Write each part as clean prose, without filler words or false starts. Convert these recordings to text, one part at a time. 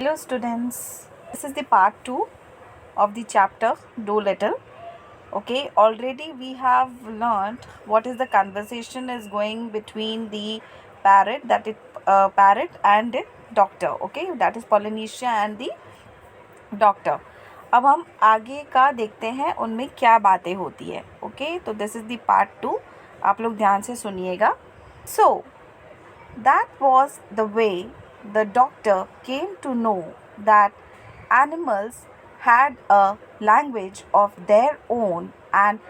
Hello students, this is the part 2 of the chapter Do Little. Okay, already we have learned what is the conversation is going between the parrot and the doctor. Okay, that is Polynesia and the doctor. अब हम आगे का देखते हैं उनमें क्या बातें होती है. ओके, तो दिस इज द पार्ट 2. आप लोग ध्यान से सुनिएगा. सो that was the way the doctor came to know that animals had a language of their own and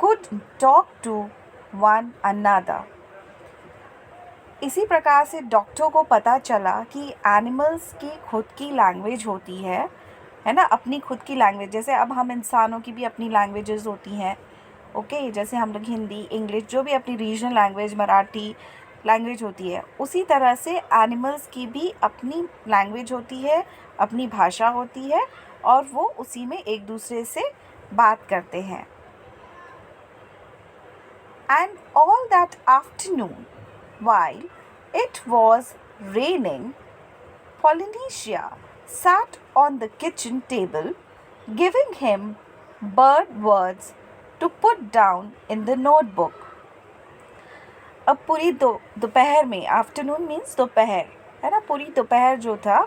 could talk to one another. इसी प्रकार से डॉक्टर को पता चला कि एनिमल्स की खुद की लैंग्वेज होती है ना, अपनी खुद की लैंग्वेज. जैसे अब हम इंसानों की भी अपनी लैंग्वेजेस होती हैं. ओके, जैसे हम लोग हिंदी, इंग्लिश, जो भी अपनी रीजनल लैंग्वेज, मराठी लैंग्वेज होती है, उसी तरह से एनिमल्स की भी अपनी लैंग्वेज होती है, अपनी भाषा होती है, और वो उसी में एक दूसरे से बात करते हैं. And all that afternoon while it was raining, Polynesia sat on the kitchen table, giving him bird words to put down in the notebook. अब पूरी दोपहर में, आफ्टरनून मीन्स दोपहर, है ना, पूरी दोपहर जो था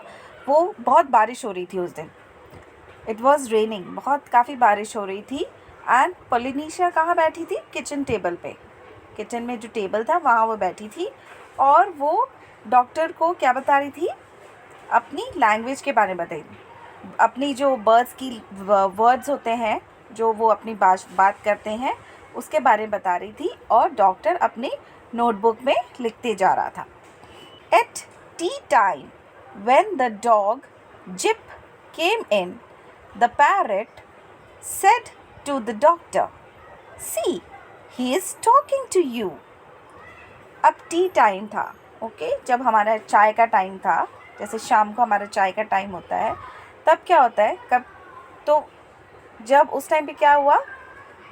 वो बहुत बारिश हो रही थी उस दिन. इट वॉज रेनिंग, बहुत काफ़ी बारिश हो रही थी. एंड पोलिनेशिया कहाँ बैठी थी? किचन टेबल पे. किचन में जो टेबल था वहाँ वो बैठी थी, और वो डॉक्टर को क्या बता रही थी? अपनी लैंग्वेज के बारे में बताई. अपनी जो बर्ड्स की वर्ड्स होते हैं, जो वो अपनी बात करते हैं, उसके बारे में बता रही थी, और डॉक्टर अपने नोटबुक में लिखते जा रहा था. At tea time when the dog Jip came in, the parrot said to the doctor, see he is talking to you. अब टी टाइम था. ओके, जब हमारा चाय का टाइम था, जैसे शाम को हमारा चाय का टाइम होता है, तब क्या होता है, कब तो जब उस टाइम पे क्या हुआ,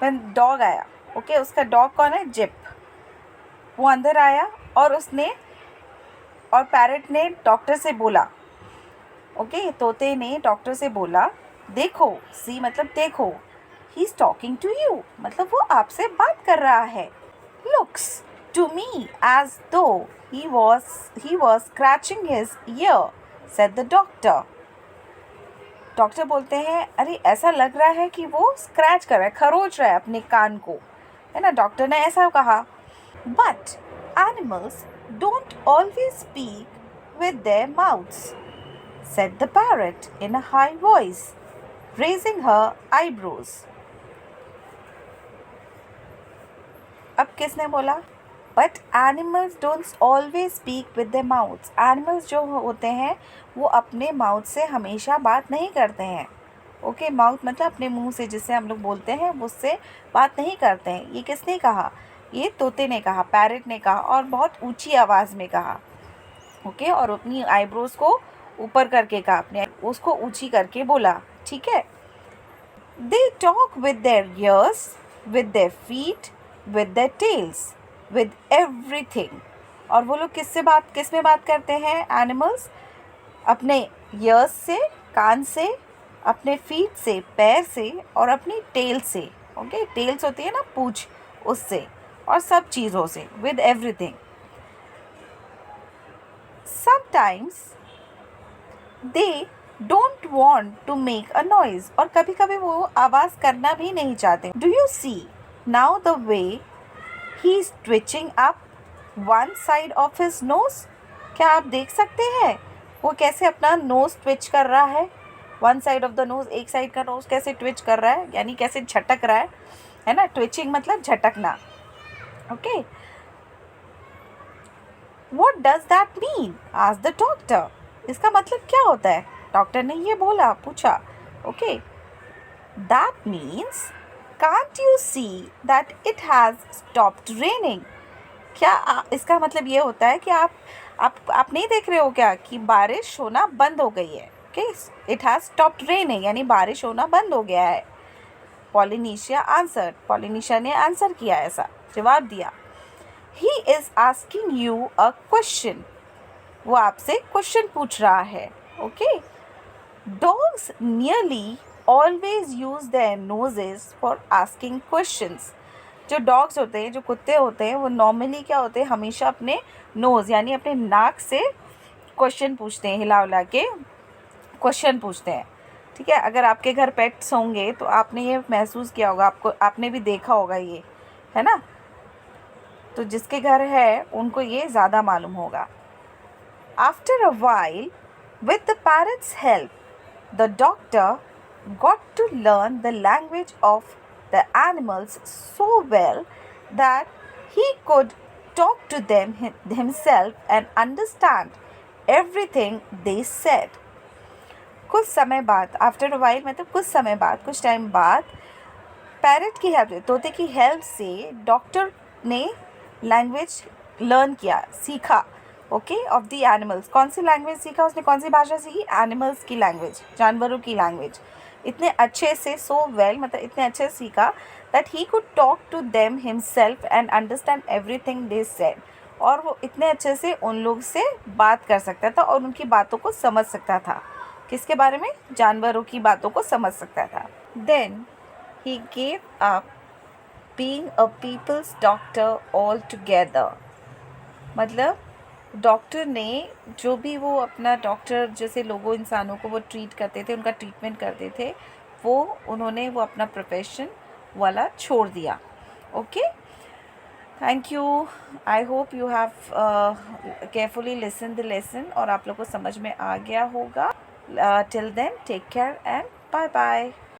when डॉग आया. ओके, उसका डॉग कौन है? जिप. वो अंदर आया और पैरट ने डॉक्टर से बोला. ओके, तोते ने डॉक्टर से बोला, देखो, सी मतलब देखो, he is talking to you, मतलब वो आपसे बात कर रहा है. looks to me as though he was scratching his ear, said the doctor. Doctor बोलते हैं, अरे ऐसा लग रहा है कि वो स्क्रैच कर रहा है, खरोच रहा है अपने कान को, है ना. डॉक्टर ने ऐसा कहा. but animals don't always speak with their mouths, said the parrot in a high voice, raising her eyebrows. अब किसने बोला? But animals don't always speak with their mouths. Animals जो होते हैं वो अपने माउथ से हमेशा बात नहीं करते हैं. ओके, माउथ मतलब अपने मुंह से, जिससे हम लोग बोलते हैं, उससे बात नहीं करते हैं. ये किसने कहा? ये तोते ने कहा, पैरट ने कहा, और बहुत ऊंची आवाज़ में कहा. ओके, और अपनी आईब्रोज को ऊपर करके कहा, अपने उसको ऊंची करके बोला. ठीक है. They talk with their years, with their feet, with their tails, with everything. और वो लोग किस में बात करते हैं? एनिमल्स अपने ईयर्स से, कान से, अपने फीट से, पैर से, और अपनी टेल से. ओके, टेल्स होती है ना, पूंछ, उससे, और सब चीज़ों से, with everything. Sometimes they don't want to make a noise, और कभी कभी वो आवाज़ करना भी नहीं चाहते. Do you see now the way he is twitching up one side of his nose? क्या आप देख सकते हैं वो कैसे अपना नोज ट्विच कर रहा है? One side of the nose, एक साइड का नोज कैसे ट्विच कर रहा है, यानी कैसे झटक रहा है ना. ट्विचिंग मतलब झटकना. Okay, what does that mean? asked the doctor. इसका मतलब क्या होता है? डॉक्टर ने ये बोला, पूछा. Okay, that means can't you see that it has stopped raining? क्या इसका मतलब ये होता है कि आप नहीं देख रहे हो क्या कि बारिश होना बंद हो गई है. Okay, it has stopped raining, यानी बारिश होना बंद हो गया है. पोलिनेशिया आंसर्ड, पोलिनेशिया ने आंसर किया, ऐसा जवाब दिया. He is asking you a question, वो आपसे क्वेश्चन पूछ रहा है. Okay, Dogs nearly always use their noses for asking questions. जो डॉग्स होते हैं, जो कुत्ते होते हैं, वो नॉर्मली क्या होते हैं, हमेशा अपने नोज़ यानी अपने नाक से क्वेश्चन पूछते हैं, हिला हिला के क्वेश्चन पूछते हैं. ठीक है. अगर आपके घर पेट्स होंगे तो आपने ये महसूस किया होगा, आपने भी देखा होगा ये, है ना. तो जिसके घर है उनको ये ज़्यादा मालूम होगा. After a while, with the parrot's help, the doctor got to learn the language of the animals so well that he could talk to them himself and understand everything they said. कुछ समय बाद, after a while मतलब कुछ समय बाद, कुछ time बाद, parrot की हेल्प से, तोते की हेल्प से डॉक्टर ने लैंग्वेज लर्न किया, सीखा. Okay, of the animals. कौन सी लैंग्वेज सीखा उसने, कौन सी भाषा सीखी, एनिमल्स की लैंग्वेज, जानवरों की लैंग्वेज. इतने अच्छे से, सो वेल मतलब इतने अच्छे से सीखा that he could talk to them himself and understand everything they said. और वो इतने अच्छे से उन लोग से बात कर सकता था और उनकी बातों को समझ सकता था. किसके बारे में, जानवरों की बातों को समझ सकता था. Then he gave up being a people's doctor altogether. मतलब डॉक्टर ने जो भी वो अपना डॉक्टर जैसे लोगों इंसानों को वो ट्रीट करते थे, उनका ट्रीटमेंट करते थे, उन्होंने वो अपना प्रोफेशन वाला छोड़ दिया. Okay, thank you. I hope you have carefully listen the lesson और आप लोग को समझ में आ गया होगा. Till then take care and bye bye.